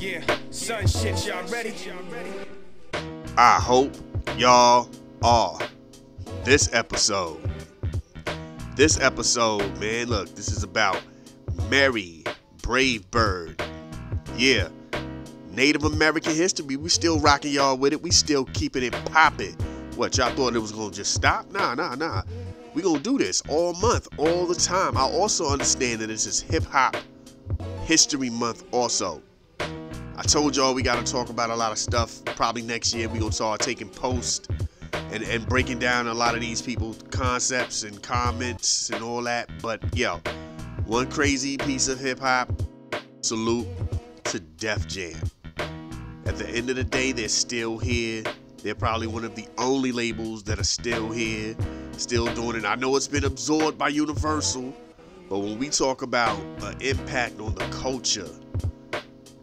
Yeah, son shit, y'all ready? I hope y'all are. This episode, man, look, this is about Mary Brave Bird. Yeah, Native American history, we still rocking y'all with it. We still keeping it popping. What, y'all thought it was gonna just stop? Nah. We gonna do this all month, all the time. I also understand that this is Hip Hop History Month also. I told y'all we gotta talk about a lot of stuff. Probably next year we gonna start taking posts and breaking down a lot of these people's concepts and comments and all that. But yo, one crazy piece of hip hop, salute to Def Jam. At the end of the day, they're still here. They're probably one of the only labels that are still here, still doing it. I know it's been absorbed by Universal, but when we talk about an impact on the culture,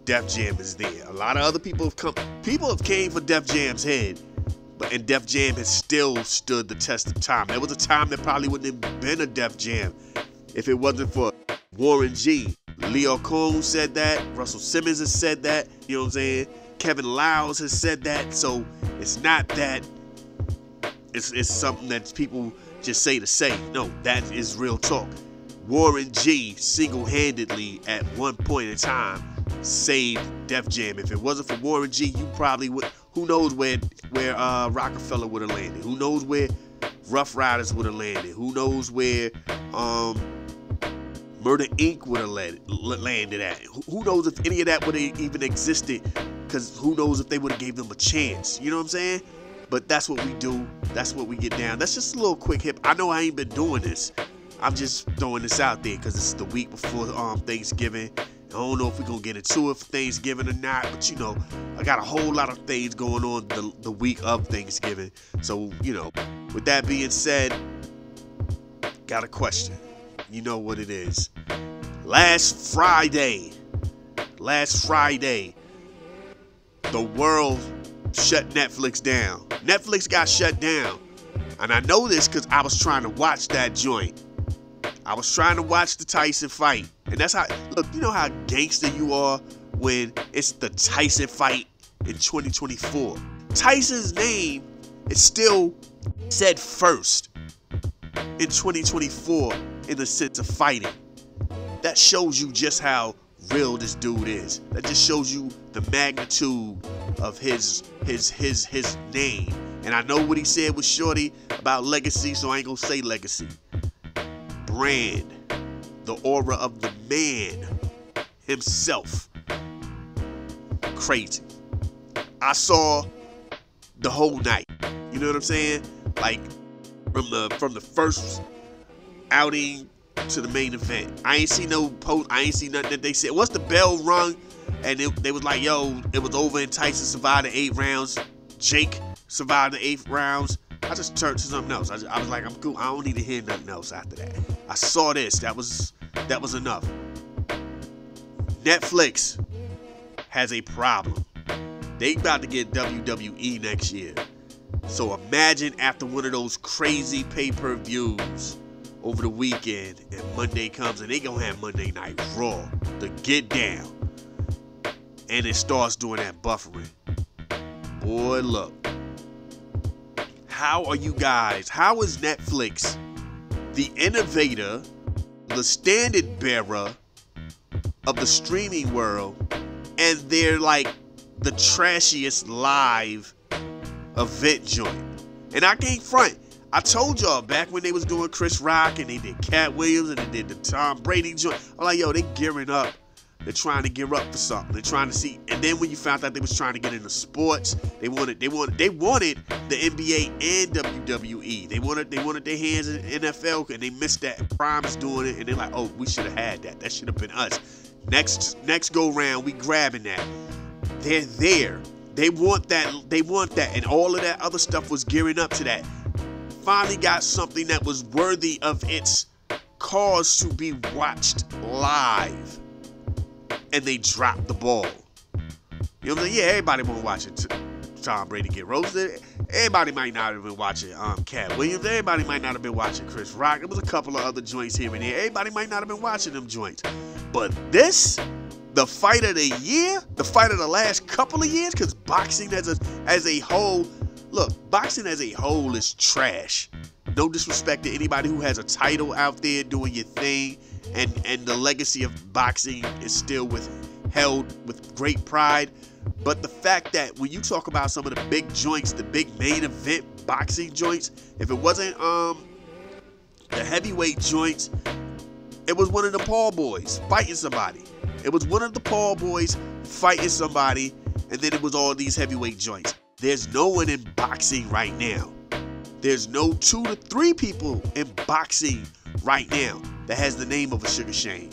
Def Jam is there. A lot of other people have came for Def Jam's head, and Def Jam has still stood the test of time. There was a time that probably wouldn't have been a Def Jam if it wasn't for Warren G. Leo Combs said that. Russell Simmons has said that. You know what I'm saying? Kevin Liles has said that. So it's not that it's something that people just say to say. No, that is real talk. Warren G single-handedly at one point in time saved Def Jam. If it wasn't for Warren G, you probably would. Who knows where Rockefeller would have landed? Who knows where Rough Riders would have landed? Who knows where Murder Inc. would have landed at? Who knows if any of that would have even existed? Because who knows if they would have gave them a chance? You know what I'm saying? But that's what we do. That's what we get down. That's just a little quick hip. I know I ain't been doing this. I'm just throwing this out there because it's the week before Thanksgiving. I don't know if we're going to get into it for Thanksgiving or not, but you know, I got a whole lot of things going on the week of Thanksgiving. So, you know, with that being said, got a question. You know what it is. Last Friday, the world shut Netflix down. Netflix got shut down. And I know this because I was trying to watch that joint. I was trying to watch the Tyson fight. And that's how, look, you know how gangster you are when it's the Tyson fight in 2024. Tyson's name is still said first in 2024 in the sense of fighting. That shows you just how real this dude is. That just shows you the magnitude of his name. And I know what he said with Shorty about legacy, so I ain't gonna say legacy. Brand, the aura of the man himself. Crazy. I saw the whole night. You know what I'm saying? Like from the first outing to the main event. I ain't see no post. I ain't see nothing that they said. Once the bell rung and they was like, yo, it was over and Tyson survived the 8 rounds. Jake survived the 8 rounds. I just turned to something else. I was like, I'm cool. I don't need to hear nothing else after that. I saw this. That was enough. Netflix has a problem. They about to get WWE next year. So imagine after one of those crazy pay-per-views over the weekend and Monday comes and they gonna have Monday Night Raw, the Get Down. And it starts doing that buffering. Boy, look. How are you guys? How is Netflix the innovator, the standard bearer of the streaming world, and they're like the trashiest live event joint? And I can't front. I told y'all back when they was doing Chris Rock and they did Cat Williams and they did the Tom Brady joint, I'm like, yo, they gearing up. They're trying to gear up for something. They're trying to see. And then when you found out they was trying to get into sports, they wanted the NBA and WWE. They wanted their hands in NFL, and they missed that. And Prime is doing it, and they're like, oh, we should have had that. That should have been us. Next go round, we grabbing that. They're there. They want that. And all of that other stuff was gearing up to that. Finally got something that was worthy of its cause to be watched live. And they dropped the ball. You know what I'm saying? Yeah, everybody won't watch it. Tom Brady get roasted. Everybody might not have been watching Cat Williams. Everybody might not have been watching Chris Rock. There was a couple of other joints here and there. Everybody might not have been watching them joints. But this the fight of the year, the fight of the last couple of years, because boxing as a whole, look, boxing as a whole is trash. No disrespect to anybody who has a title out there doing your thing, and the legacy of boxing is still held with great pride. But the fact that when you talk about some of the big joints, the big main event boxing joints, if it wasn't the heavyweight joints, it was one of the Paul boys fighting somebody. It was one of the Paul boys fighting somebody, and then it was all these heavyweight joints. There's no one in boxing right now. There's no 2 to 3 people in boxing right now that has the name of a Sugar Shane,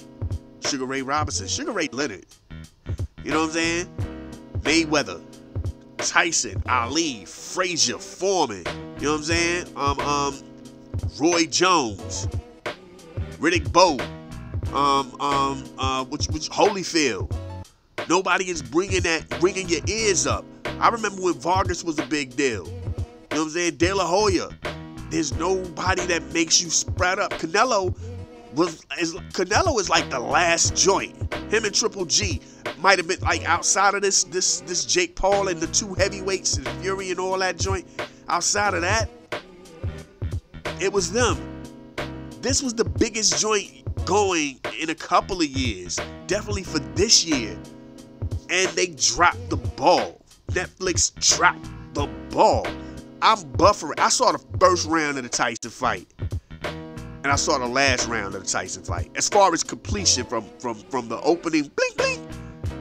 Sugar Ray Robinson, Sugar Ray Leonard. You know what I'm saying? Mayweather, Tyson, Ali, Frazier, Foreman. You know what I'm saying? Roy Jones, Riddick Bowe, which Holyfield. Nobody is bringing your ears up. I remember when Vargas was a big deal. You know what I'm saying? De La Hoya. There's nobody that makes you spread up. Canelo is like the last joint. Him and Triple G might have been like outside of this Jake Paul and the 2 heavyweights and Fury and all that joint. Outside of that, it was them. This was the biggest joint going in a couple of years, definitely for this year, and they dropped the ball. Netflix dropped the ball. I'm buffering. I saw the first round of the Tyson fight, and I saw the last round of the Tyson fight. As far as completion, from the opening blink blink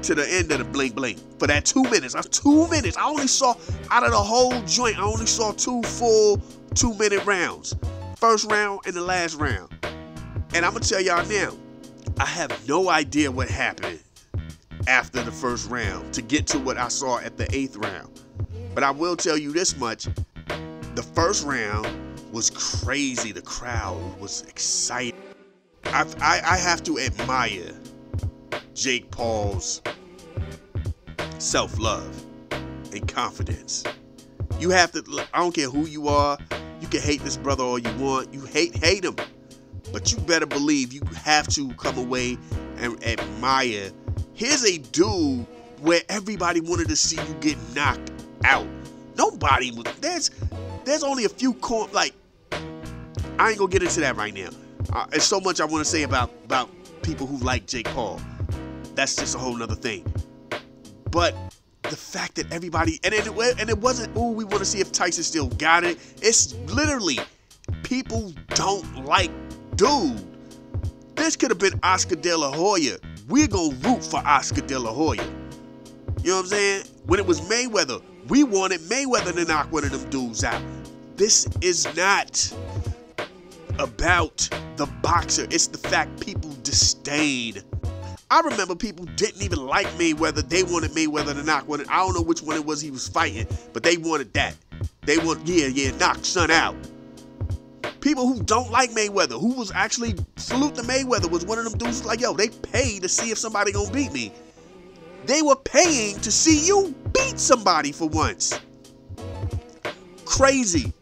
to the end of the blink blink, for that 2 minutes. That's 2 minutes. I only saw, out of the whole joint, I only saw 2 full 2-minute rounds. First round and the last round. And I'm gonna tell y'all now, I have no idea what happened after the first round to get to what I saw at the 8th round. But I will tell you this much. The first round was crazy. The crowd was excited. I have to admire Jake Paul's self-love and confidence. You have to, I don't care who you are, you can hate this brother all you want. You hate him. But you better believe you have to come away and admire. Here's a dude where everybody wanted to see you get knocked out. Nobody was, there's only a few, like, I ain't gonna get into that right now. There's so much I want to say about people who like Jake Paul. That's just a whole nother thing. But the fact that everybody, and it wasn't, oh, we want to see if Tyson still got it. It's literally, people don't like dude. This could have been Oscar De La Hoya. We're gonna root for Oscar De La Hoya. You know what I'm saying? When it was Mayweather, we wanted Mayweather to knock one of them dudes out. This is not about the boxer. It's the fact people disdain. I remember people didn't even like Mayweather. They wanted Mayweather to knock one. I don't know which one it was he was fighting, but they wanted that. They want, knock son out. People who don't like Mayweather, who was actually salute to Mayweather, was one of them dudes like, yo, they paid to see if somebody gonna beat me. They were paying to see you beat somebody for once. Crazy.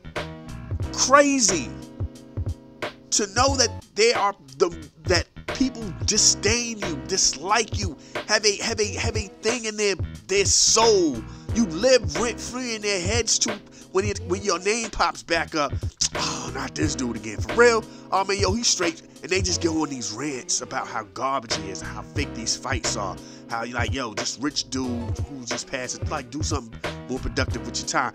Crazy. To know that that people disdain you, dislike you, have a thing in their soul. You live rent free in their heads too. When your name pops back up, oh, not this dude again, for real. Oh man, yo, he's straight, and they just go on these rants about how garbage he is, how fake these fights are, how you like, yo, this rich dude who just passed, like, do something more productive with your time.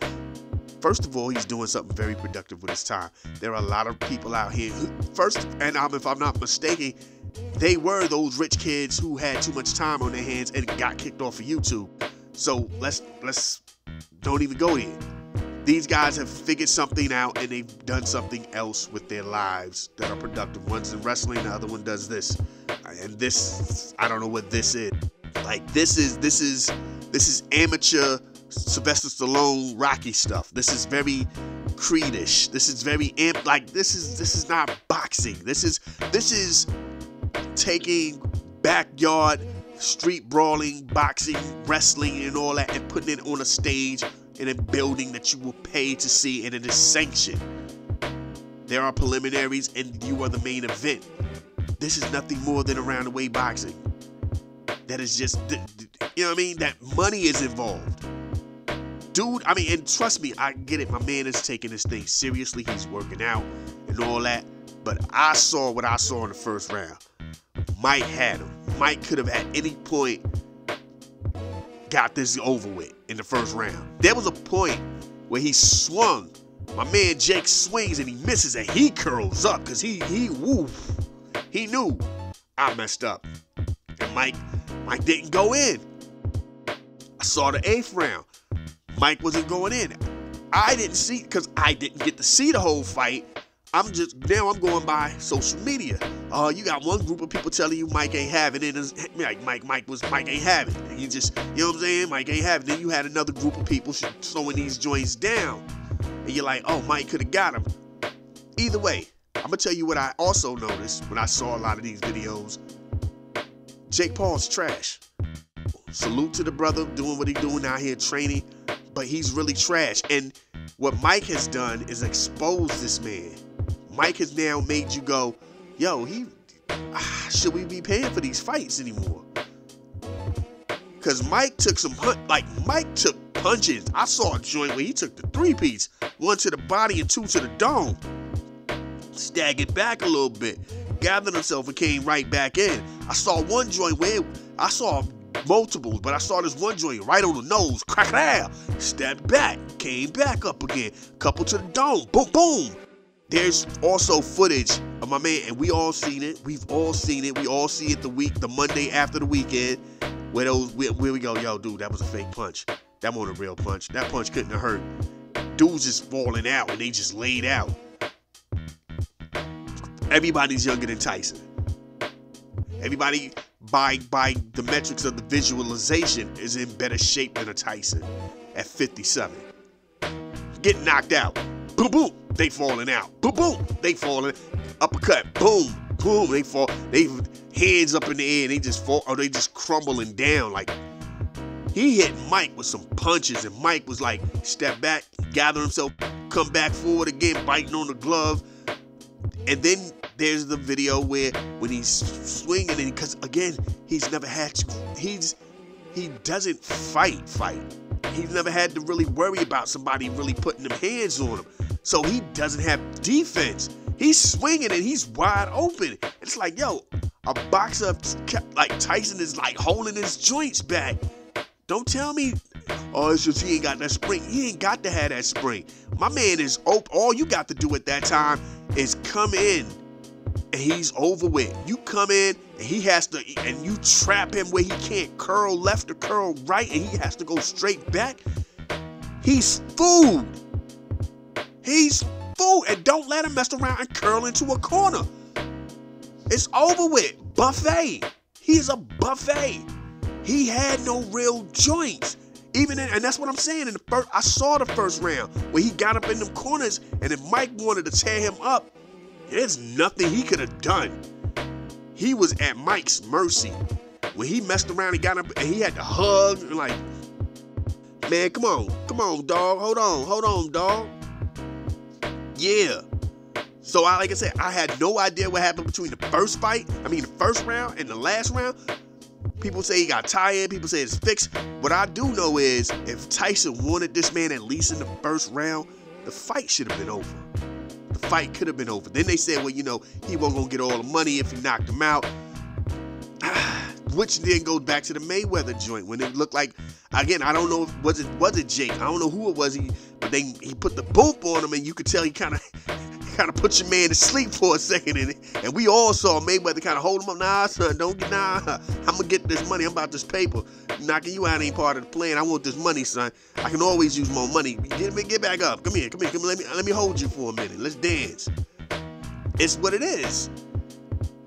First of all, he's doing something very productive with his time. There are a lot of people out here who, if I'm not mistaken, they were those rich kids who had too much time on their hands and got kicked off of YouTube. So let's don't even go there. These guys have figured something out, and they've done something else with their lives that are productive. One's in wrestling, the other one does this, and this, I don't know what this is. Like, this is amateur Sylvester Stallone Rocky stuff. This is very Creed-ish. This is very this is not boxing. This is taking backyard street brawling, boxing, wrestling, and all that, and putting it on a stage in a building that you will pay to see, and it is sanctioned. There are preliminaries, and you are the main event. This is nothing more than around the way boxing. that is just, you know what I mean? That money is involved. Dude, I mean, and trust me, I get it. My man is taking this thing seriously. He's working out and all that. But I saw what I saw in the first round. Mike had him. Mike could have at any point got this over with in the first round. There was a point where he swung. My man Jake swings and he misses and he curls up because he knew I messed up. And Mike didn't go in. I saw the 8th round. Mike wasn't going in. I didn't see, because I didn't get to see the whole fight. I'm going by social media. You got one group of people telling you Mike ain't having it. Like Mike ain't having it. And you just, you know what I'm saying? Mike ain't having it. Then you had another group of people slowing these joints down. And you're like, oh, Mike could have got him. Either way, I'm going to tell you what I also noticed when I saw a lot of these videos. Jake Paul's trash. Salute to the brother doing what he's doing out here training, but he's really trash. And what Mike has done is expose this man. Mike has now made you go, yo, should we be paying for these fights anymore? Because Mike took Mike took punches. I saw a joint where he took the 3-piece, 1 to the body and 2 to the dome. Staggered back a little bit, gathered himself and came right back in. I saw one joint where I saw multiples, but I saw this one joint right on the nose, crack it out, stepped back, came back up again, couple to the dome, boom, boom. There's also footage of my man, and we all seen it. We've all seen it. We all see it the Monday after the weekend, where we go, yo, dude, that was a fake punch. That wasn't a real punch. That punch couldn't have hurt. Dudes just falling out, and they just laid out. Everybody's younger than Tyson. Everybody, by the metrics of the visualization, is in better shape than a Tyson at 57. Getting knocked out. Boom, boom. They falling out. Boom, boom. They falling. Uppercut. Boom, boom. They fall. They hands up in the air. And they just fall. Or they just crumbling down. Like, he hit Mike with some punches. And Mike was like, step back, gather himself, come back forward again, biting on the glove. And then there's the video where when he's swinging, and because again, he's never had to, he doesn't fight. He's never had to really worry about somebody really putting them hands on him. So he doesn't have defense. He's swinging and he's wide open. It's like, yo, a boxer like Tyson is like holding his joints back. Don't tell me, oh, it's just he ain't got that spring. He ain't got to have that spring. My man is open. All you got to do at that time is come in and he's over with. You come in and he has to, and you trap him where he can't curl left or curl right, and he has to go straight back. He's food. He's food. And don't let him mess around and curl into a corner. It's over with. Buffet. He's a buffet. He had no real joints. And that's what I'm saying. I saw the first round where he got up in them corners, and if Mike wanted to tear him up, there's nothing he could have done. He was at Mike's mercy. When he messed around and got up, and he had to hug, and like, man, come on, dog. Hold on, dog. Yeah. So like I said, I had no idea what happened between the first round and the last round. People say he got tired. People say it's fixed. What I do know is if Tyson wanted this man at least in the first round, the fight should have been over. The fight could have been over. Then they said, well, he wasn't going to get all the money if he knocked him out. Which then goes back to the Mayweather joint when it looked like, again, I don't know if was it Jake? I don't know who it was. But he put the boop on him, and you could tell he kind of put your man to sleep for a second, and we all saw Mayweather kind of hold him up. Nah, son, I'm gonna get this money. I'm about this paper. Knocking you out ain't part of the plan. I want this money, son. I can always use more money. Get back up. Come here. Let me hold you for a minute. Let's dance. It's what it is.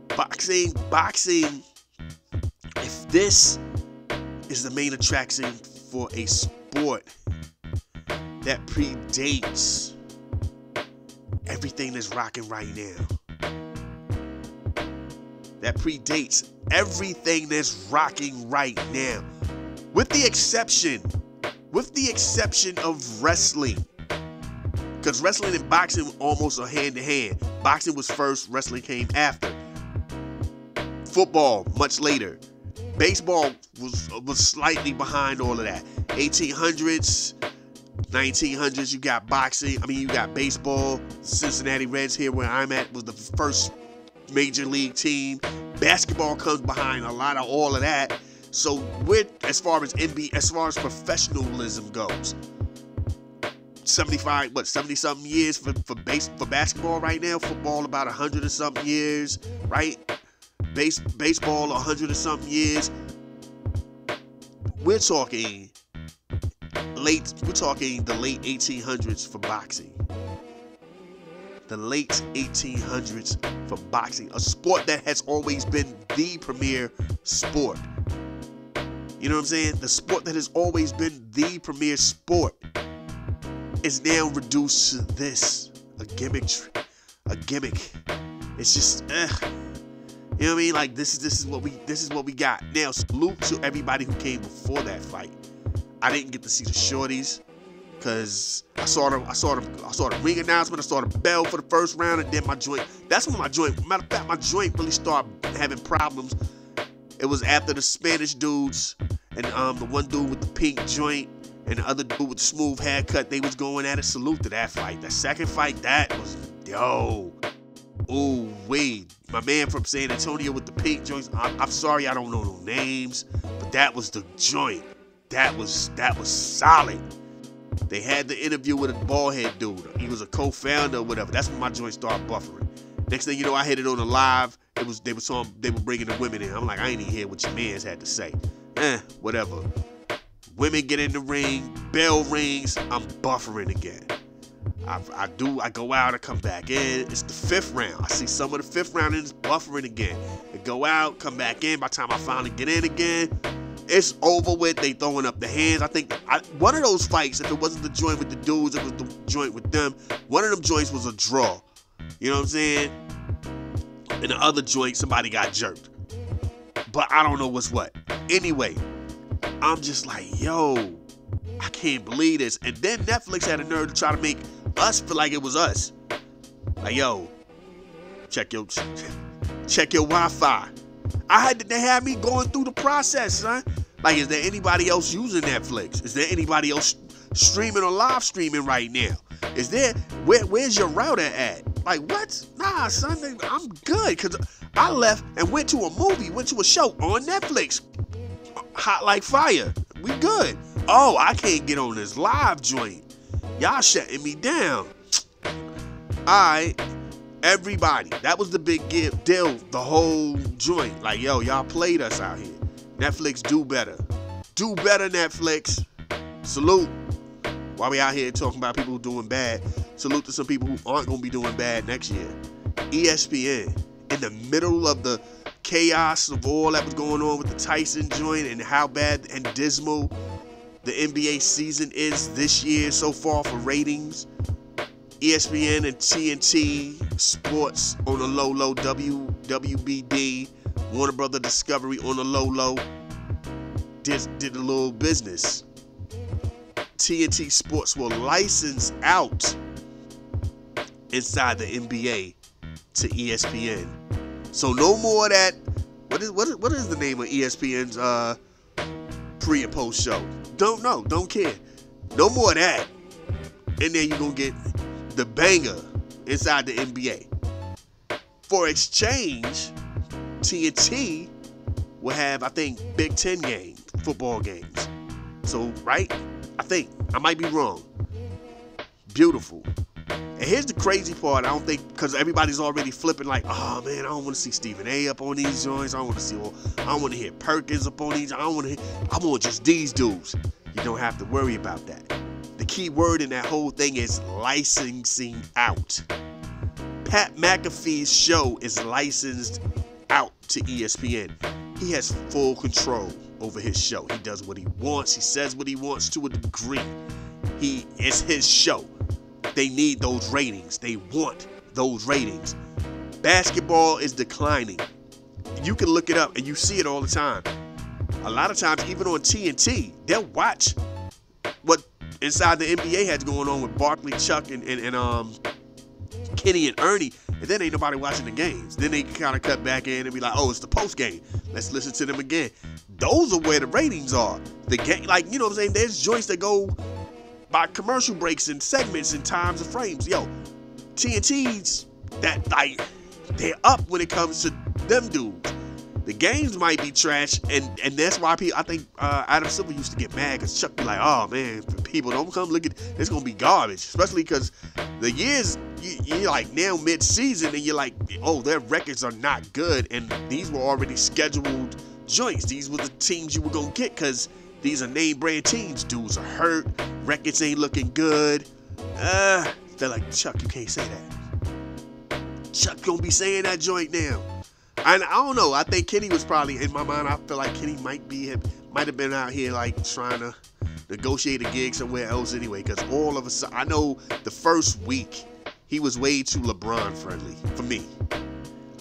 Boxing. If this is the main attraction for a sport that predates everything that's rocking right now. That predates everything that's rocking right now. With the exception of wrestling. Because wrestling and boxing almost are hand in hand. Boxing was first, wrestling came after. Football, much later. Baseball was slightly behind all of that. 1800s, 1900s, you got boxing. You got baseball. Cincinnati Reds, here where I'm at, was the first major league team. Basketball comes behind a lot of all of that. So as far as professionalism goes, 70 something years for basketball right now. Football about 100 and something years, right? Baseball 100 and something years. We're talking the late 1800s for boxing. The late 1800s for boxing, a sport that has always been the premier sport. You know what I'm saying? The sport that has always been the premier sport is now reduced to this, a gimmick. It's just, you know what I mean? Like this is what we got. Now, salute to everybody who came before that fight. I didn't get to see the shorties because I saw the ring announcement. I saw the bell for the first round, and then my joint. That's when matter of fact, my joint really started having problems. It was after the Spanish dudes and the one dude with the pink joint and the other dude with the smooth haircut, they was going at it. Salute to that fight. That second fight, that was ooh wait. My man from San Antonio with the pink joints. I'm sorry, I don't know no names, but that was the joint. That was solid. They had the interview with a bald head dude. He was a co-founder or whatever. That's when my joint started buffering. Next thing you know, I hit it on the live. They were bringing the women in. I'm like, I ain't even hear what your mans had to say. Whatever. Women get in the ring, bell rings, I'm buffering again. I go out, I come back in. It's the fifth round. I see some of the fifth round and it's buffering again. I go out, come back in. By the time I finally get in again, it's over with. They throwing up the hands. I think one of those fights, if it wasn't the joint with the dudes, it was the joint with them. One of them joints was a draw. You know what I'm saying? And the other joint, somebody got jerked. But I don't know what's what. Anyway, I'm just like, yo, I can't believe this. And then Netflix had a nerve to try to make us feel like it was us. Like, yo, check your Wi-Fi. They had me going through the process, son. Like, is there anybody else using Netflix? Is there anybody else streaming or live streaming right now? Is there, where's your router at? Like, what? Nah, son, I'm good. Because I left and went to a show on Netflix. Hot like fire. We good. Oh, I can't get on this live joint. Y'all shutting me down. Alright, everybody. That was the big deal, the whole joint. Like, yo, y'all played us out here. Netflix, do better. Do better, Netflix. Salute. While we out here talking about people doing bad, salute to some people who aren't going to be doing bad next year. ESPN, in the middle of the chaos of all that was going on with the Tyson joint and how bad and dismal the NBA season is this year so far for ratings, ESPN and TNT Sports on the low, WBD, Warner Brother Discovery on the low, did a little business. TNT Sports will license out inside the NBA to ESPN. So no more of that. What is the name of ESPN's pre and post show? Don't know. Don't care. No more of that. And then you're going to get the banger inside the NBA. For exchange, TNT will have, I think, Big Ten games, football games. So, right? I think. I might be wrong. Beautiful. And here's the crazy part. I don't think, because everybody's already flipping like, oh man, I don't want to see Stephen A up on these joints. I don't want to hear Perkins up on these. I want just these dudes. You don't have to worry about that. The key word in that whole thing is licensing out. Pat McAfee's show is licensed out to ESPN. He has full control over his show. He does what he wants. He says what he wants to a degree. It's his show. They need those ratings. They want those ratings. Basketball is declining. You can look it up and you see it all the time. A lot of times, even on TNT, they'll watch what inside the NBA has going on with Barkley, Chuck, and Kenny and Ernie, and then ain't nobody watching the games. Then they kind of cut back in and be like, oh, it's the post game. Let's listen to them again. those are where the ratings are. The game, like, you know what I'm saying? There's joints that go by commercial breaks and segments and times of frames. Yo, TNT's that, like, they're up when it comes to them dudes. The games might be trash, and that's why I think Adam Silver used to get mad, because Chuck be like, oh man, people don't come look at, it's gonna be garbage, especially because the years you're like now mid-season and you're like, oh, their records are not good, and these were already scheduled joints. These were the teams you were gonna get, because these are name brand teams. Dudes are hurt, records ain't looking good. They're like, Chuck, you can't say that. Chuck gonna be saying that joint now. And I don't know. I think Kenny was probably, in my mind, I feel like Kenny might have been out here like trying to negotiate a gig somewhere else anyway. Because all of a sudden, I know the first week he was way too LeBron friendly for me.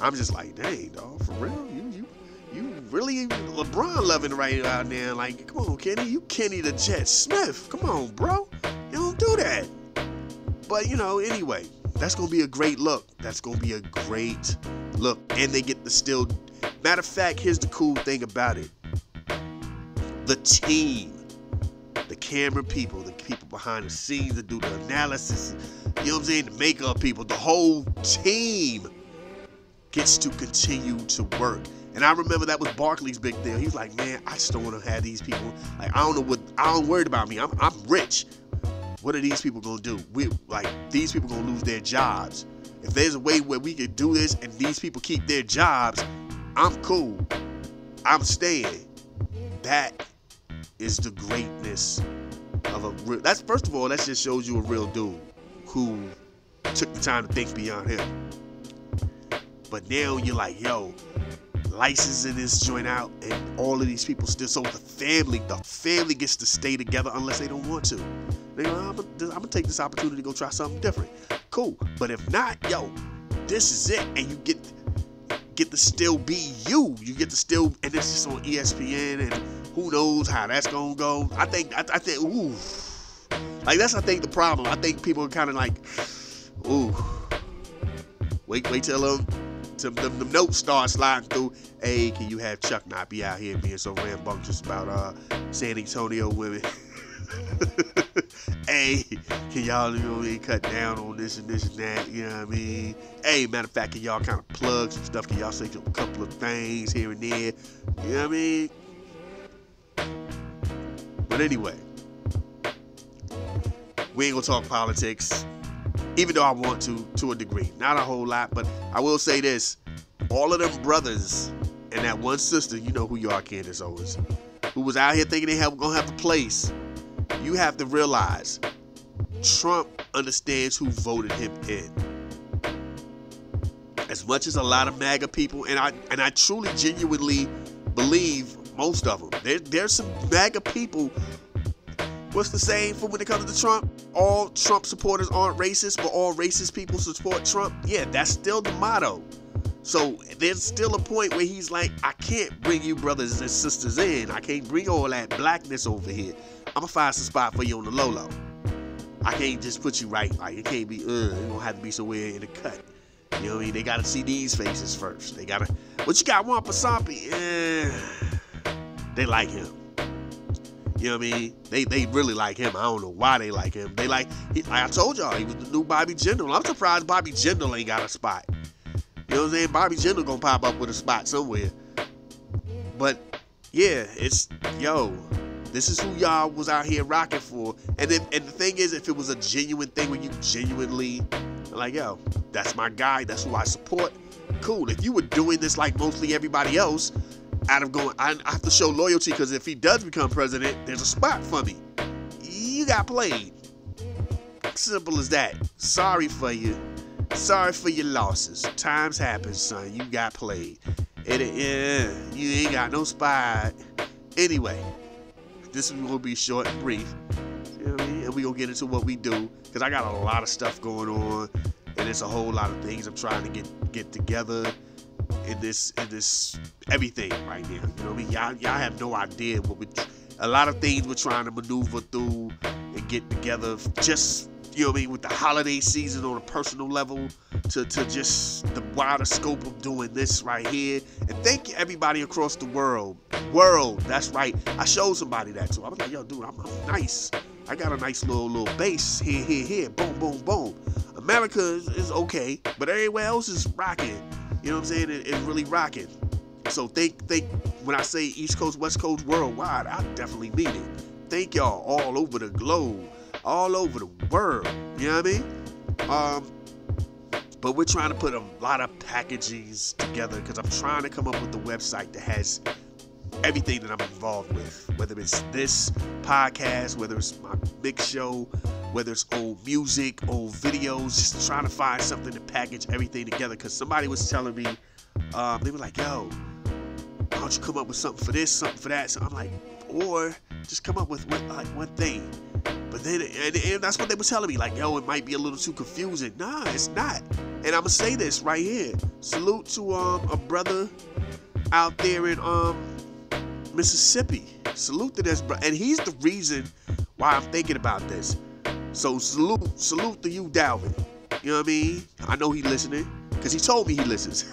I'm just like, dang, dog, for real? You really LeBron loving right out there? Like, come on, Kenny, you Kenny the Jet Smith. Come on, bro, you don't do that. But you know, anyway. That's going to be a great look. That's going to be a great look. And they get the still. Matter of fact, here's the cool thing about it. The team, the camera people, the people behind the scenes that do the analysis, you know what I'm saying, the makeup people, the whole team gets to continue to work. And I remember that was Barkley's big deal. He was like, man, I just don't want to have these people. Like, I don't worry about me. I'm rich. What are these people gonna do? These people gonna lose their jobs. If there's a way where we could do this and these people keep their jobs, I'm cool. I'm staying. That is the greatness of a real. That's, first of all, that just shows you a real dude who took the time to think beyond him. But now you're like, yo, licensing this joint out, and all of these people still. So the family gets to stay together unless they don't want to. They go, I'm gonna take this opportunity to go try something different. Cool. But if not, yo, this is it, and you get to still be you. You get to still, and it's just on ESPN, and who knows how that's gonna go. I think, ooh, like that's I think the problem. I think people are kind of like, ooh, wait till the notes start sliding through. Hey, can you have Chuck not be out here being so rambunctious about San Antonio women? Hey, can y'all, you know, cut down on this and that, you know what I mean? Hey, matter of fact, can y'all kind of plug some stuff? Can y'all say a couple of things here and there? You know what I mean? But anyway, we ain't gonna talk politics, even though I want to a degree. Not a whole lot, but I will say this. All of them brothers and that one sister, you know who you are, Candace Owens, who was out here thinking they gonna have a place. You have to realize Trump understands who voted him in. As much as a lot of MAGA people, and I truly, genuinely believe most of them. There's some MAGA people. What's the saying for when it comes to Trump? All Trump supporters aren't racist, but all racist people support Trump. Yeah, that's still the motto. So there's still a point where he's like, I can't bring you brothers and sisters in. I can't bring all that blackness over here. I'm gonna find some spot for you on the low. I can't just put you right. Like, it can't be, it's gonna have to be somewhere in the cut. You know what I mean? They gotta see these faces first. They gotta, what you got, one for Sampi? They like him. You know what I mean? They really like him. I don't know why they like him. Like I told y'all, he was the new Bobby Jindal. I'm surprised Bobby Jindal ain't got a spot. You know what I'm saying? Bobby Jindal gonna pop up with a spot somewhere. But yeah, it's, yo, this is who y'all was out here rocking for. And the thing is, if it was a genuine thing where you genuinely like, yo, that's my guy, that's who I support, cool. If you were doing this like mostly everybody else, out of going, I have to show loyalty, because if he does become president, there's a spot for me. You got played. Simple as that. Sorry for you. Sorry for your losses. Times happen, son. You got played. You ain't got no spot. Anyway, this is going to be short and brief. You know what I mean? And we're going to get into what we do, because I got a lot of stuff going on, and it's a whole lot of things I'm trying to get together in this everything right now. You know what I mean? Y'all have no idea what a lot of things we're trying to maneuver through and get together. Just you know what I mean, with the holiday season on a personal level, to just the wider scope of doing this right here. And thank you everybody across the world. That's right. I showed somebody that too. I was like, yo, dude, I'm nice. I got a nice little base here. Boom, boom, boom. America is okay, but everywhere else is rocking. You know what I'm saying? It's really rocking. So think when I say East Coast, West Coast, worldwide, I definitely mean it. Thank y'all all over the globe, all over the world. You know what I mean? But we're trying to put a lot of packagings together because I'm trying to come up with a website that has everything that I'm involved with, whether it's this podcast, whether it's my big show, whether it's old music, old videos, just trying to find something to package everything together. Because somebody was telling me, they were like, yo, why don't you come up with something for this, something for that? So I'm like, or just come up with one thing. But then, and that's what they were telling me, like, yo, it might be a little too confusing. Nah, it's not. And I'm gonna say this right here. Salute to a brother out there in Mississippi. Salute to this, bro. And he's the reason why I'm thinking about this. So salute to you, Dalvin. You know what I mean? I know he's listening because he told me he listens.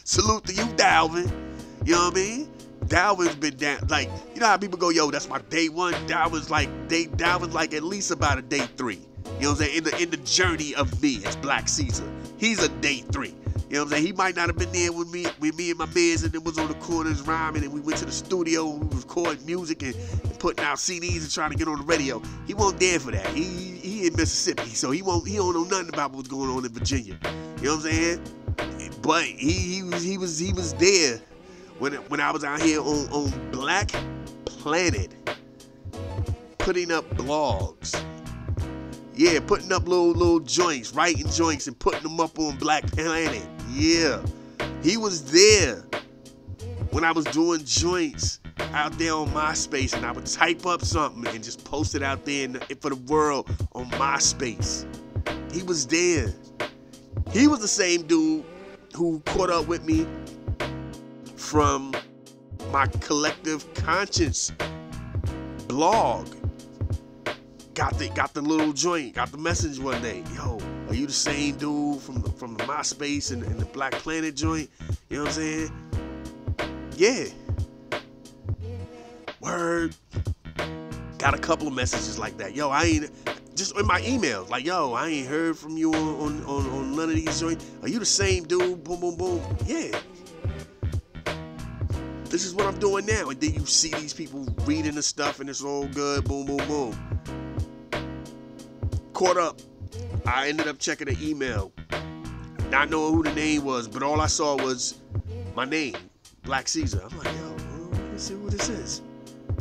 Salute to you, Dalvin. You know what I mean? Dalvin's been down, like, you know how people go, yo, that's my day one. Dalvin's like at least about a day 3. You know what I'm saying? In the journey of me as Black Caesar, he's a day 3. You know what I'm saying? He might not have been there with me and my mans, and then was on the corners rhyming, and we went to the studio and we recorded music and putting out CDs and trying to get on the radio. He wasn't there for that. He in Mississippi, so he don't know nothing about what's going on in Virginia. You know what I'm saying? But he was there when I was out here on Black Planet, putting up blogs. Yeah, putting up little joints, writing joints and putting them up on Black Planet. Yeah, he was there when I was doing joints out there on MySpace, and I would type up something and just post it out there for the world on MySpace. He was there. He was the same dude who caught up with me from my Collective Conscience blog. Got the little joint, got the message one day. Yo, are you the same dude from the MySpace and the Black Planet joint? You know what I'm saying? Yeah. Word. Got a couple of messages like that. Yo, I ain't, just in my emails, like, yo, I ain't heard from you on none of these joints. Are you the same dude? Boom, boom, boom. Yeah. This is what I'm doing now. And then you see these people reading the stuff and it's all good. Boom, boom, boom. Caught up. I ended up checking the email, not knowing who the name was, but all I saw was my name, Black Caesar. I'm like, yo, let's see who this is.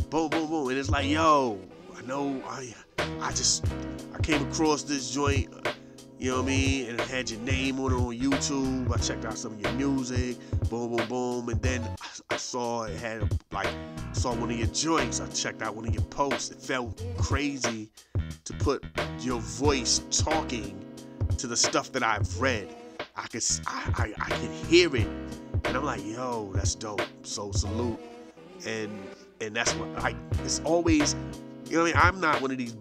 Boom, boom, boom. And it's like, yo, I know, I came across this joint, you know what I mean? And it had your name on it on YouTube. I checked out some of your music. Boom, boom, boom. And then I saw it had, saw one of your joints. I checked out one of your posts. It felt crazy to put your voice talking to the stuff that I've read. I can hear it. And I'm like, yo, that's dope. So salute. And that's what, it's always, you know what I mean? I'm not one of these,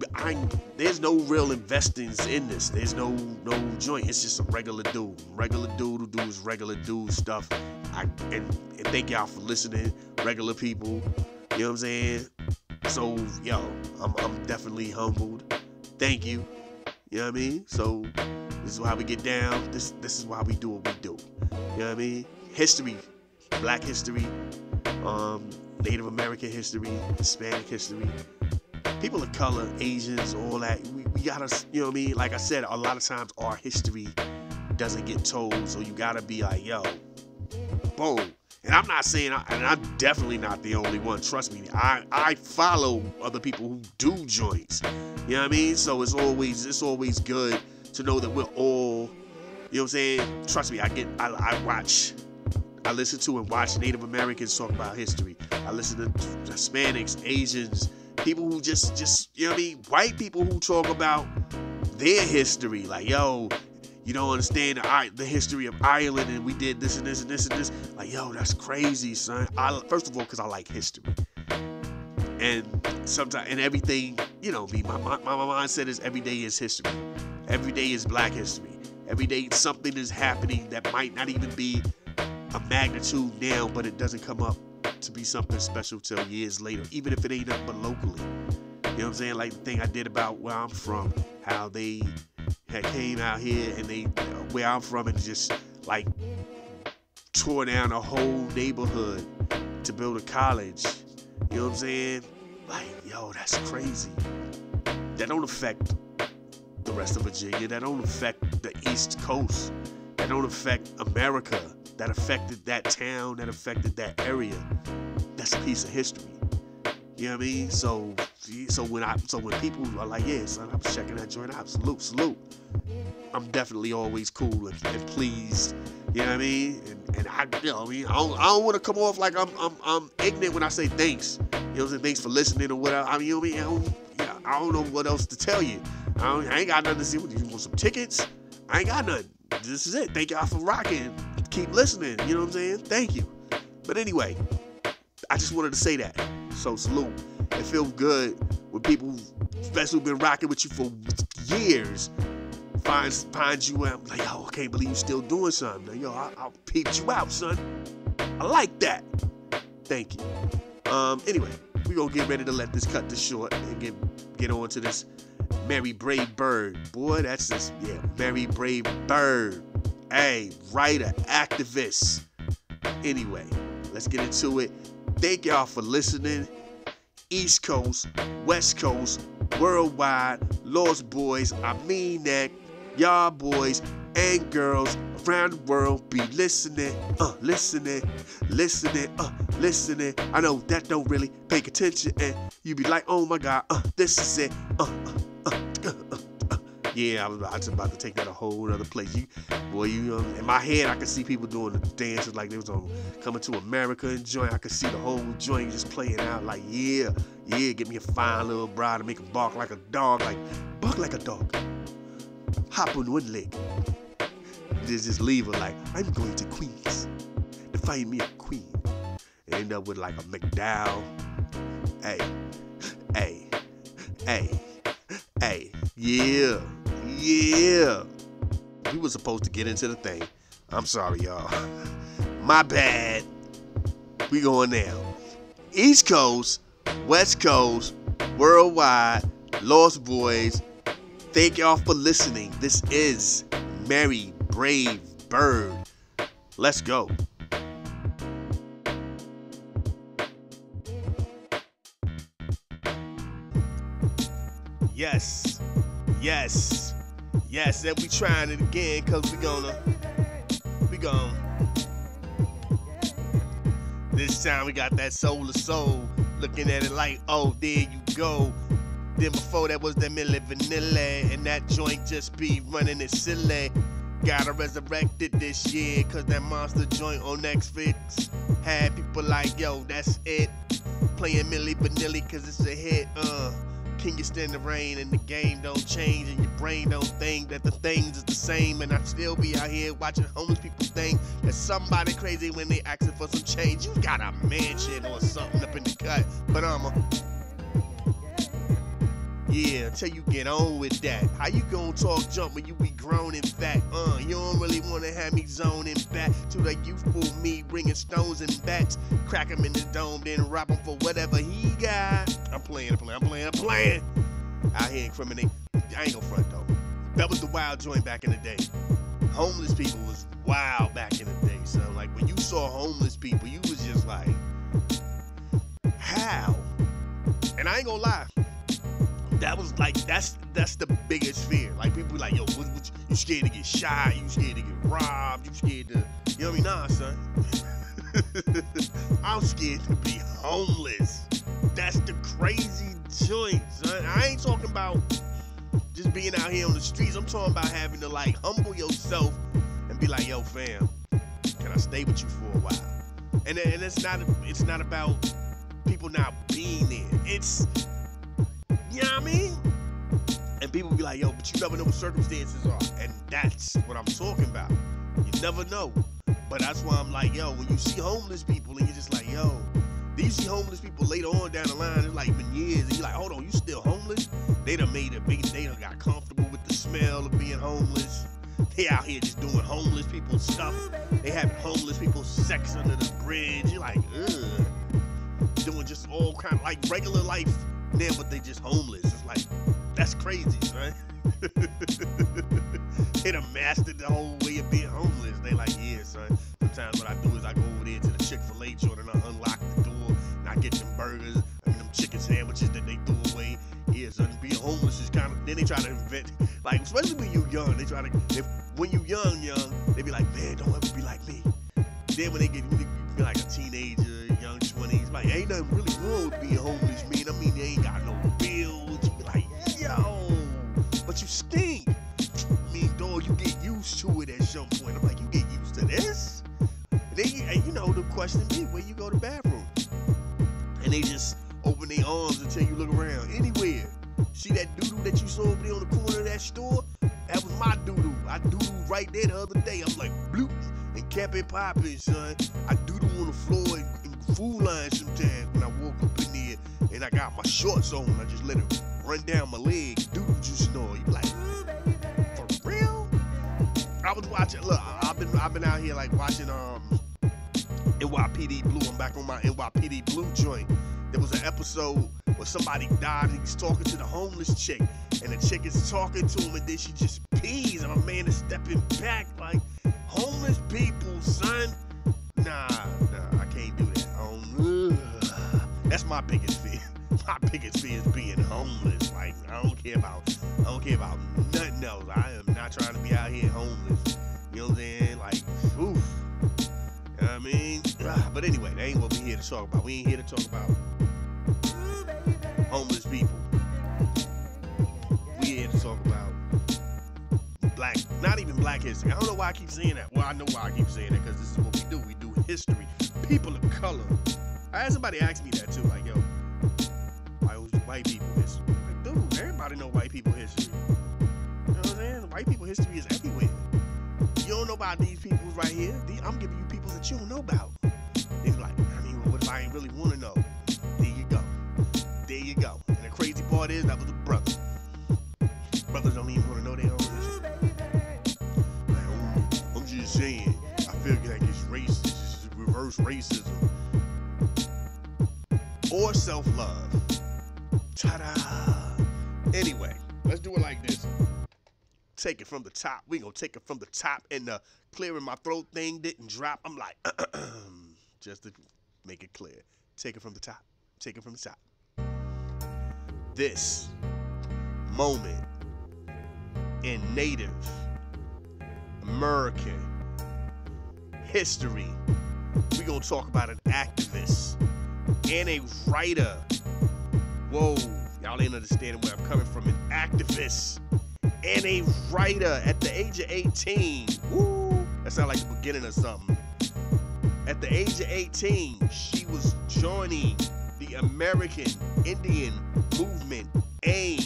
there's no real investings in this. There's no joint. It's just a regular dude. Regular dude who does regular dude stuff. And thank y'all for listening, regular people. You know what I'm saying? So, yo, I'm definitely humbled. Thank you. You know what I mean? So, this is why we get down. This is why we do what we do. You know what I mean? History, Black history, Native American history, Hispanic history, people of color, Asians, all that. We gotta, you know what I mean? Like I said, a lot of times our history doesn't get told, so you gotta be like, yo, boom. And I'm not saying, and I'm definitely not the only one. Trust me, I follow other people who do joints. You know what I mean? So it's always good to know that we're all, you know what I'm saying? Trust me, I listen to and watch Native Americans talk about history. I listen to Hispanics, Asians, people who just you know what I mean? White people who talk about their history. Like, yo, you don't understand the history of Ireland, and we did this and this and this and this. Like, yo, that's crazy, son. First of all, because I like history. And sometimes, and everything, you know, my mindset is every day is history. Every day is Black history. Every day something is happening that might not even be a magnitude now, but it doesn't come up to be something special till years later, even if it ain't nothing but locally. You know what I'm saying? Like the thing I did about where I'm from, how they had came out here and they, where I'm from, and just like tore down a whole neighborhood to build a college. You know what I'm saying? Like, yo, that's crazy. That don't affect the rest of Virginia. That don't affect the East Coast. That don't affect America. That affected that town. That affected that area. That's a piece of history. You know what I mean? So when people are like, yeah, son, I'm checking that joint out. Salute. I'm definitely always cool and pleased. You know what I mean? And I, you know what I mean? I don't want to come off like I'm ignorant when I say thanks. You know what I'm saying? Thanks for listening or whatever. I mean, you know what I mean? I don't know what else to tell you. I ain't got nothing to see with you. You want some tickets? I ain't got nothing. This is it. Thank y'all for rocking. Keep listening. You know what I'm saying? Thank you. But anyway, I just wanted to say that. So salute. It feels good when people, especially who've been rocking with you for years, find you out like, yo, I can't believe you still doing something. Like, yo, I'll peep you out, son. I like that. Thank you. Anyway, we're gonna get ready to let this cut this short and get on to this Mary Brave Bird. Boy, that's this, yeah, Mary Brave Bird. Hey, writer, activist. Anyway, let's get into it. Thank y'all for listening. East Coast, West Coast, worldwide, Lost Boys, I mean that, y'all boys and girls around the world be listening. I know that don't really pay attention, and you be like, oh my God, this is it. Yeah, I was about to take that a whole other place. In my head, I could see people doing the dances like they was on Coming to America and joint. I could see the whole joint just playing out like, yeah, get me a fine little bride and make him bark like a dog, hop on one leg. Just leave her like, I'm going to Queens to find me a queen. End up with like a McDowell. Hey, yeah. We were supposed to get into the thing. I'm sorry, y'all. My bad. We going now. East Coast, West Coast, worldwide, Lost Boys. Thank y'all for listening. This is Mary Brave Bird. Let's go. Yes, and we trying it again, cause we gonna this time we got that soul to soul, looking at it like, oh, there you go. Then before that was that Milli Vanilli, and that joint just be running it silly. Gotta resurrect it this year, cause that monster joint on Netflix had people like, yo, that's it. Playing Milli Vanilli cause it's a hit, Can you stand the rain and the game don't change and your brain don't think that the things is the same? And I still be out here watching homeless people think that somebody crazy when they asking for some change. You got a mansion or something up in the cut, but yeah, till you get on with that. How you gonna talk jump when you be grown and fat? You don't really wanna have me zoning back to the youthful me, bringing stones and bats, crack him in the dome, then rob him for whatever he got. I'm playing. Out here incriminate. I ain't gonna front though. That was the wild joint back in the day. Homeless people was wild back in the day, son. Like when you saw homeless people, you was just like, how? And I ain't gonna lie. That was like, that's the biggest fear. Like people be like, yo, what you scared to get shot? You scared to get robbed? You scared to, you know what I mean? Nah, son. I'm scared to be homeless. That's the crazy joint, son. I ain't talking about just being out here on the streets. I'm talking about having to like humble yourself and be like, yo, fam, can I stay with you for a while? And it's not about people not being there. It's, you know what I mean? And people be like, yo, but you never know what circumstances are. And that's what I'm talking about. You never know. But that's why I'm like, yo, when you see homeless people and you're just like, yo, you see homeless people later on down the line, it's like been years, and you're like, hold on, you still homeless? They done they done got comfortable with the smell of being homeless. They out here just doing homeless people stuff. They having homeless people sex under the bridge. You're like, ugh. Doing just all kind of like regular life now, but they just homeless. It's like, that's crazy, right? They done mastered the whole way of being homeless. They like, yeah, son. Sometimes what I do is I go over there to the Chick-fil-A joint and I unlock the door and I get them burgers and them chicken sandwiches that they threw away. Yeah, son, being homeless is kind of, then they try to invent, like, especially when you young, they try to, when you young, they be like, man, don't ever be like me. Then when they get, you be like a teenager, young 20s, like, ain't nothing really wrong with being homeless, man. I mean, they ain't got no bills. You be like, yo, but you stink. I mean, dog, you get used to it at some point. I'm like, you get used to this? And then, you know, the question be, where you go to the bathroom? And they just open their arms until you look around. Anywhere. See that doo-doo that you saw over there on the corner of that store? That was my doo-doo. I doo-dooed right there the other day. I'm like, bloop, and kept it popping, son. I doo-doo on the floor in Food Line sometimes when I woke up in there and I got my shorts on. I just let it run down my leg. Doo-doo just snore. You like, for real? I was watching, look, I've been out here like watching NYPD Blue. I'm back on my NYPD Blue joint. There was an episode where somebody died and he's talking to the homeless chick, and the chick is talking to him, and then she just pees, and my man is stepping back like, homeless people, son. Nah, I can't do that. That's my biggest fear. My biggest fear is being homeless. Like, I don't care about nothing else. I am not trying to be out here homeless. You know what I'm saying? Like, oof. You know what I mean? But anyway, that ain't what we here to talk about. We ain't here to talk about homeless people. We here to talk about black, not even black history. I don't know why I keep saying that. Well, I know why I keep saying that, because this is what we do. We do history. People of color. I had somebody ask me that too, like, yo, why was white people history? Like, dude, everybody know white people history. You know what I'm saying? White people history is everywhere. You don't know about these peoples right here. I'm giving you people that you don't know about. They're like, I mean, well, what if I ain't really want to know? There you go. There you go. And the crazy part is, that was a brother. Brothers don't even want to know their own history. Like, oh, I'm just saying, I feel like it's racist. It's reverse racism. Or self-love. Ta-da! Anyway, let's do it like this. Take it from the top. We gonna take it from the top, and the clearing my throat thing didn't drop. I'm like, just to make it clear. Take it from the top. Take it from the top. This moment in Native American history, we gonna talk about an activist and a writer. Whoa, y'all ain't understanding where I'm coming from. An activist and a writer at the age of 18. Woo! That sounds like the beginning of something. At the age of 18, she was joining the American Indian movement, AIM.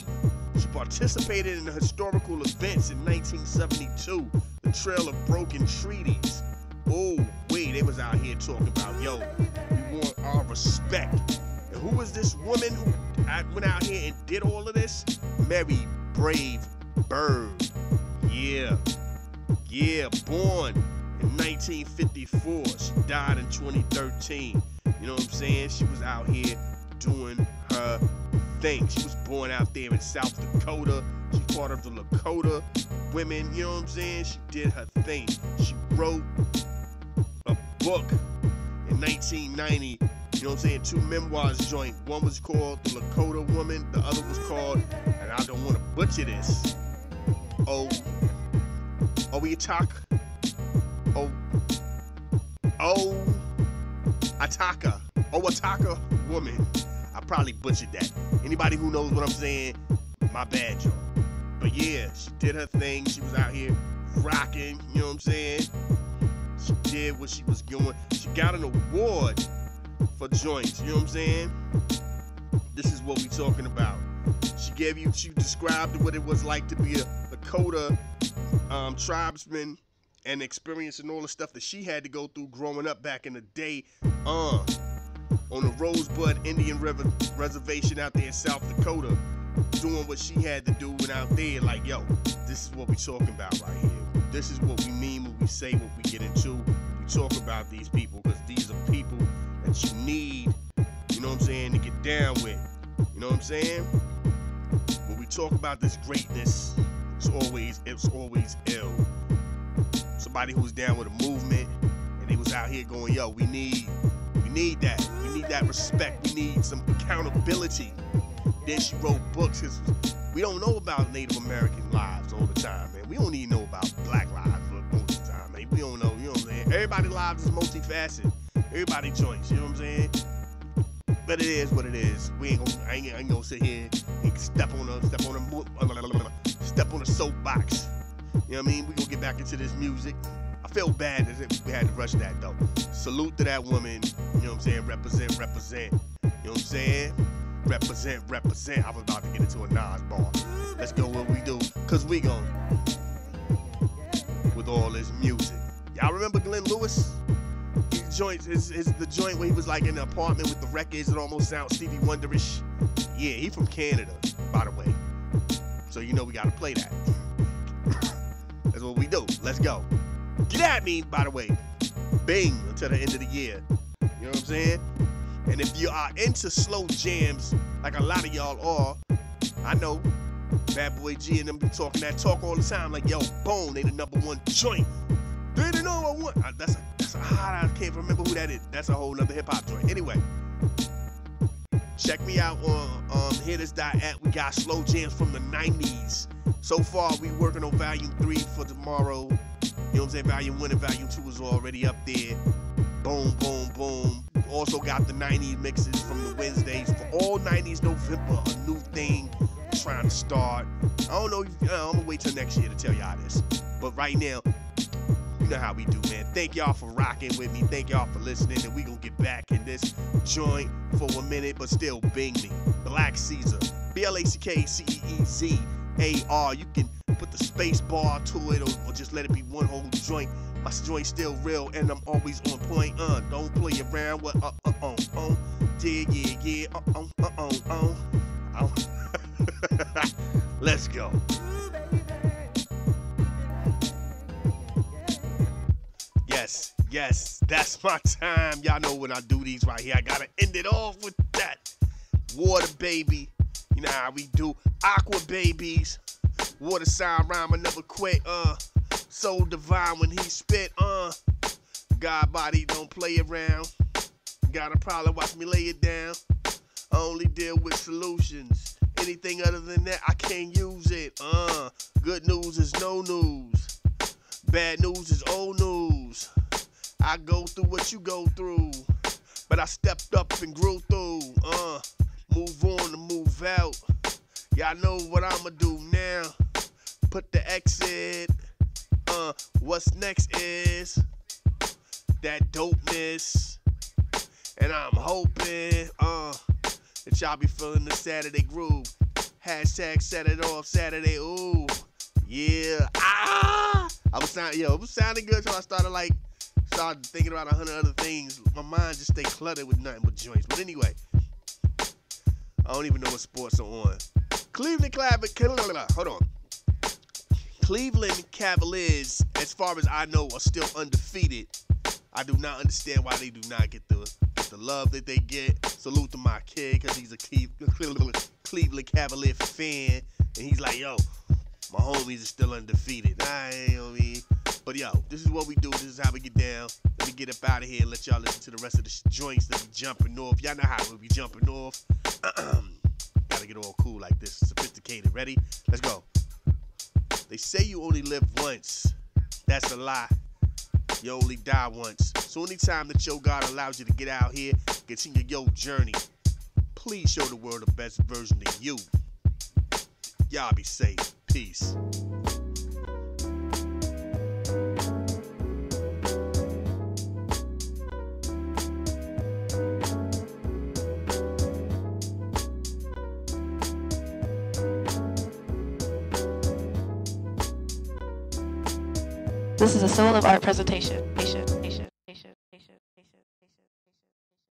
She participated in the historical events in 1972, the Trail of Broken Treaties. Oh, wait, they was out here talking about, yo, we want our respect. And who was this woman who went out here and did all of this? Mary Brave Bird. Yeah, born in 1954. She died in 2013. You know what I'm saying? She was out here doing her thing. She was born out there in South Dakota. She's part of the Lakota women. You know what I'm saying? She did her thing. She wrote a book in 1990. You know what I'm saying? 2 memoirs joint. One was called The Lakota Woman. The other was called, and I don't want to butcher this, Ataka Woman. I probably butchered that. Anybody who knows what I'm saying, my bad, y'all. But yeah, she did her thing. She was out here rocking, you know what I'm saying? She did what she was doing. She got an award for joints, you know what I'm saying? This is what we talking about. She described what it was like to be a Lakota tribesman and experiencing all the stuff that she had to go through growing up back in the day. on the Rosebud Indian Reservation out there in South Dakota, doing what she had to do, and out there like, yo, this is what we talking about right here. This is what we mean when we say what we get into. We talk about these people, because these are people that you need, you know what I'm saying, to get down with. You know what I'm saying? When we talk about this greatness, it's always ill. Somebody who's down with a movement, and they was out here going, yo, we need that. We need that respect. We need some accountability. Then she wrote books, because we don't know about Native American lives all the time, man. We don't even know about black lives most of the time, man. We don't know, you know what I'm saying? Everybody's lives is multifaceted. Everybody joints, you know what I'm saying? But it is what it is. I ain't gonna sit here and step on a soapbox. You know what I mean? We gonna get back into this music. I feel bad that we had to rush that though. Salute to that woman. You know what I'm saying? Represent. You know what I'm saying? Represent. I was about to get into a Nas bar. Let's go what we do, cause we gon' with all this music. Y'all remember Glenn Lewis? The joint where he was like in the apartment with the records that almost sound Stevie Wonderish. Yeah, he from Canada, by the way. So you know we gotta play that. That's what we do. Let's go. Get at me, by the way. Bing until the end of the year. You know what I'm saying? And if you are into slow jams, like a lot of y'all are, I know Bad Boy G and them be talking that talk all the time, like, yo, boom, they the #1 joint. They the #1. That's a hot, I can't remember who that is. That's a whole nother hip hop joint. Anyway, check me out on hitters.app. We got slow jams from the 90s. So far, we working on volume 3 for tomorrow. You know what I'm saying? Volume 1 and volume 2 is already up there. Boom, boom, boom. Also got the 90s mixes from the Wednesdays. For all 90s November, a new thing trying to start. I don't know. I'm going to wait till next year to tell y'all this. But right now, you know how we do, man. Thank y'all for rocking with me. Thank y'all for listening. And we going to get back in this joint for a minute, but still bing me. Black Caesar. BLACKCEEZAR. You can put the space bar to it or just let it be one whole joint. My joint's still real and I'm always on point. Don't play around with Let's go. Yes, that's my time. Y'all know when I do these right here. I gotta end it off with that. Water baby. You know how we do. Aqua babies. Water sign rhyme, I never quit. So divine when he spit. God body don't play around. Got a problem, watch me lay it down. I only deal with solutions. Anything other than that, I can't use it. Good news is no news. Bad news is old news. I go through what you go through, but I stepped up and grew through. Move on and move out. Y'all know what I'ma do now. Put the exit. What's next is that dopeness. And I'm hoping that y'all be feeling the Saturday groove. Hashtag set it off Saturday. Ooh, yeah. It was sounding good till I started thinking about 100 other things. My mind just stay cluttered with nothing but joints. But anyway, I don't even know what sports are on. Cleveland Cavaliers, as far as I know, are still undefeated. I do not understand why they do not get the love that they get. Salute to my kid, because he's a Cleveland Cavalier fan. And he's like, yo, my homies are still undefeated. You know what I mean? But yo, this is what we do. This is how we get down. Let me get up out of here and let y'all listen to the rest of the joints that we jumping off. Y'all know how we be jumping off. Gotta get all cool like this. Sophisticated. Ready? Let's go. They say you only live once. That's a lie. You only die once. So anytime that your God allows you to get out here, continue your journey, please show the world the best version of you. Y'all be safe. Peace. This is a Soul of Art presentation.